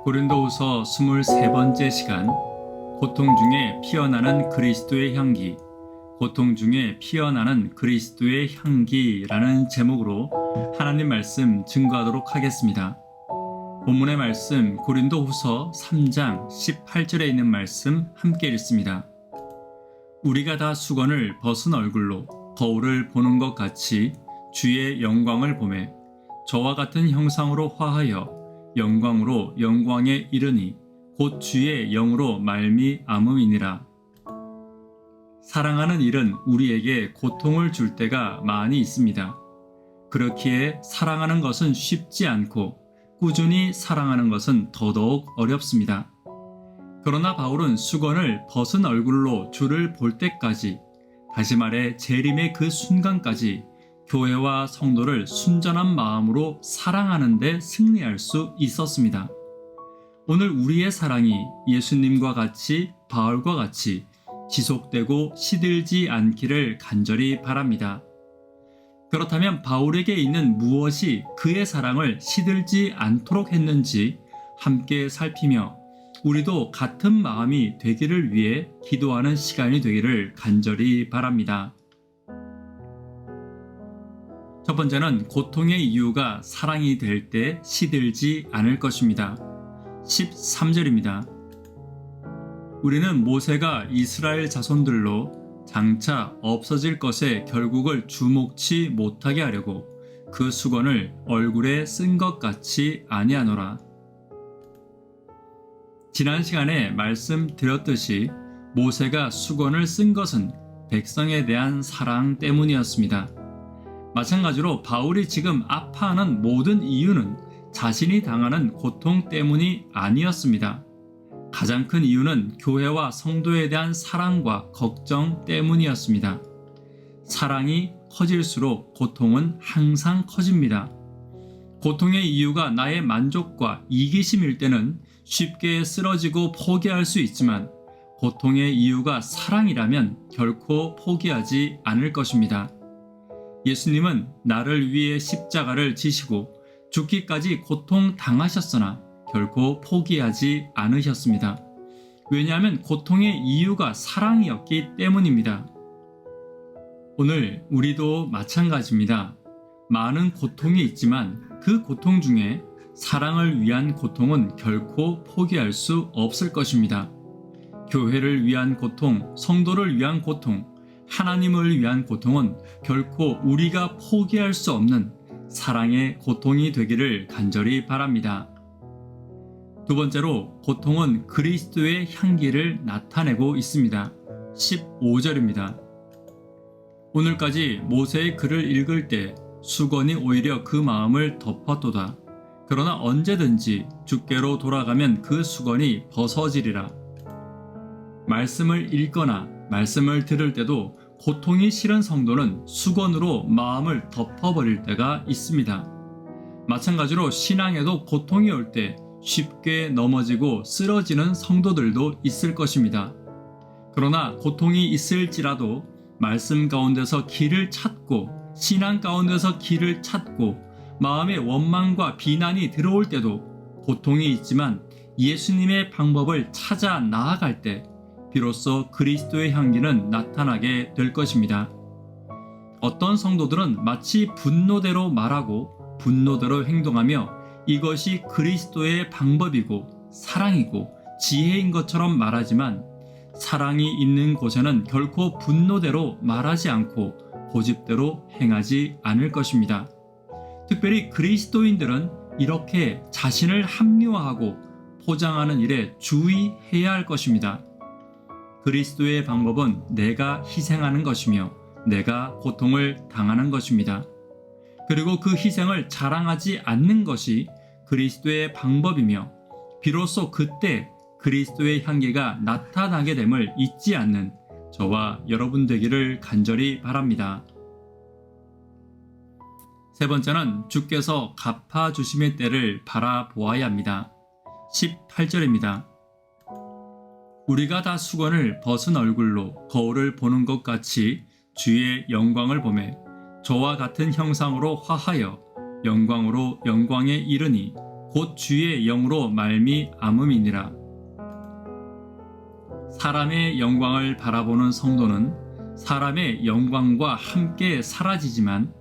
고린도후서 23번째 시간, 고통 중에 피어나는 그리스도의 향기, 고통 중에 피어나는 그리스도의 향기라는 제목으로 하나님 말씀 증거하도록 하겠습니다. 본문의 말씀 고린도후서 3장 18절에 있는 말씀 함께 읽습니다. 우리가 다 수건을 벗은 얼굴로 거울을 보는 것 같이 주의 영광을 보매 저와 같은 형상으로 화하여 영광으로 영광에 이르니 곧 주의 영으로 말미암음이니라. 사랑하는 일은 우리에게 고통을 줄 때가 많이 있습니다. 그렇기에 사랑하는 것은 쉽지 않고 꾸준히 사랑하는 것은 더더욱 어렵습니다. 그러나 바울은 수건을 벗은 얼굴로 주를 볼 때까지, 다시 말해 재림의 그 순간까지 교회와 성도를 순전한 마음으로 사랑하는 데 승리할 수 있었습니다. 오늘 우리의 사랑이 예수님과 같이, 바울과 같이 지속되고 시들지 않기를 간절히 바랍니다. 그렇다면 바울에게 있는 무엇이 그의 사랑을 시들지 않도록 했는지 함께 살피며 우리도 같은 마음이 되기를 위해 기도하는 시간이 되기를 간절히 바랍니다. 첫 번째는 고통의 이유가 사랑이 될 때 시들지 않을 것입니다. 13절입니다. 우리는 모세가 이스라엘 자손들로 장차 없어질 것에 결국을 주목치 못하게 하려고 그 수건을 얼굴에 쓴 것 같이 아니하노라. 지난 시간에 말씀드렸듯이 모세가 수건을 쓴 것은 백성에 대한 사랑 때문이었습니다. 마찬가지로 바울이 지금 아파하는 모든 이유는 자신이 당하는 고통 때문이 아니었습니다. 가장 큰 이유는 교회와 성도에 대한 사랑과 걱정 때문이었습니다. 사랑이 커질수록 고통은 항상 커집니다. 고통의 이유가 나의 만족과 이기심일 때는 쉽게 쓰러지고 포기할 수 있지만 고통의 이유가 사랑이라면 결코 포기하지 않을 것입니다. 예수님은 나를 위해 십자가를 지시고 죽기까지 고통 당하셨으나 결코 포기하지 않으셨습니다. 왜냐하면 고통의 이유가 사랑이었기 때문입니다. 오늘 우리도 마찬가지입니다. 많은 고통이 있지만 그 고통 중에 사랑을 위한 고통은 결코 포기할 수 없을 것입니다. 교회를 위한 고통, 성도를 위한 고통, 하나님을 위한 고통은 결코 우리가 포기할 수 없는 사랑의 고통이 되기를 간절히 바랍니다. 두 번째로 고통은 그리스도의 향기를 나타내고 있습니다. 15절입니다. 오늘까지 모세의 글을 읽을 때 수건이 오히려 그 마음을 덮었도다. 그러나 언제든지 주께로 돌아가면 그 수건이 벗어지리라. 말씀을 읽거나 말씀을 들을 때도 고통이 싫은 성도는 수건으로 마음을 덮어버릴 때가 있습니다. 마찬가지로 신앙에도 고통이 올 때 쉽게 넘어지고 쓰러지는 성도들도 있을 것입니다. 그러나 고통이 있을지라도 말씀 가운데서 길을 찾고 신앙 가운데서 길을 찾고 마음의 원망과 비난이 들어올 때도 고통이 있지만 예수님의 방법을 찾아 나아갈 때 비로소 그리스도의 향기는 나타나게 될 것입니다. 어떤 성도들은 마치 분노대로 말하고 분노대로 행동하며 이것이 그리스도의 방법이고 사랑이고 지혜인 것처럼 말하지만 사랑이 있는 곳에는 결코 분노대로 말하지 않고 고집대로 행하지 않을 것입니다. 특별히 그리스도인들은 이렇게 자신을 합리화하고 포장하는 일에 주의해야 할 것입니다. 그리스도의 방법은 내가 희생하는 것이며 내가 고통을 당하는 것입니다. 그리고 그 희생을 자랑하지 않는 것이 그리스도의 방법이며 비로소 그때 그리스도의 향기가 나타나게 됨을 잊지 않는 저와 여러분 되기를 간절히 바랍니다. 세 번째는 주께서 갚아주심의 때를 바라보아야 합니다. 18절입니다. 우리가 다 수건을 벗은 얼굴로 거울을 보는 것 같이 주의 영광을 보매 저와 같은 형상으로 화하여 영광으로 영광에 이르니 곧 주의 영으로 말미암음이니라. 사람의 영광을 바라보는 성도는 사람의 영광과 함께 사라지지만,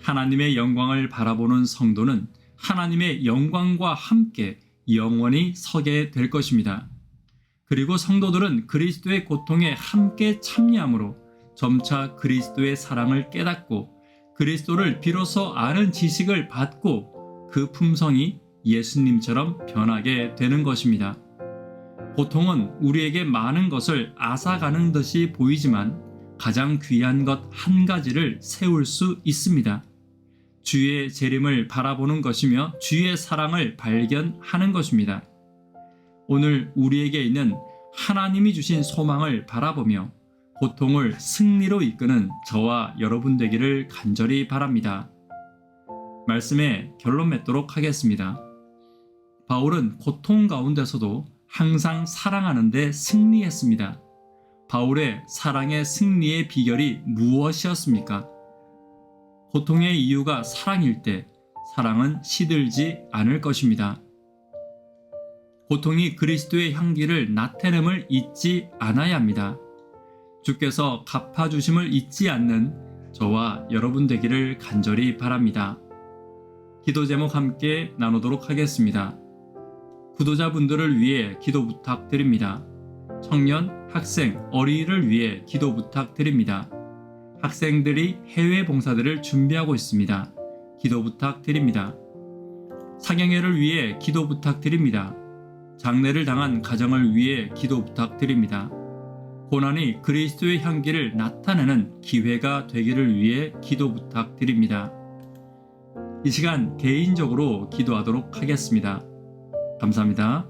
하나님의 영광을 바라보는 성도는 하나님의 영광과 함께 영원히 서게 될 것입니다. 그리고 성도들은 그리스도의 고통에 함께 참여함으로 점차 그리스도의 사랑을 깨닫고 그리스도를 비로소 아는 지식을 받고 그 품성이 예수님처럼 변하게 되는 것입니다. 고통은 우리에게 많은 것을 앗아가는 듯이 보이지만 가장 귀한 것 한 가지를 세울 수 있습니다. 주의 재림을 바라보는 것이며 주의 사랑을 발견하는 것입니다. 오늘 우리에게 있는 하나님이 주신 소망을 바라보며 고통을 승리로 이끄는 저와 여러분 되기를 간절히 바랍니다. 말씀에 결론 맺도록 하겠습니다. 바울은 고통 가운데서도 항상 사랑하는 데 승리했습니다. 바울의 사랑의 승리의 비결이 무엇이었습니까? 고통의 이유가 사랑일 때 사랑은 시들지 않을 것입니다. 고통이 그리스도의 향기를 나타냄을 잊지 않아야 합니다. 주께서 갚아주심을 잊지 않는 저와 여러분 되기를 간절히 바랍니다. 기도 제목 함께 나누도록 하겠습니다. 구도자분들을 위해 기도 부탁드립니다. 청년, 학생, 어린이를 위해 기도 부탁드립니다. 학생들이 해외 봉사들을 준비하고 있습니다. 기도 부탁드립니다. 상영회를 위해 기도 부탁드립니다. 장례를 당한 가정을 위해 기도 부탁드립니다. 고난이 그리스도의 향기를 나타내는 기회가 되기를 위해 기도 부탁드립니다. 이 시간 개인적으로 기도하도록 하겠습니다. 감사합니다.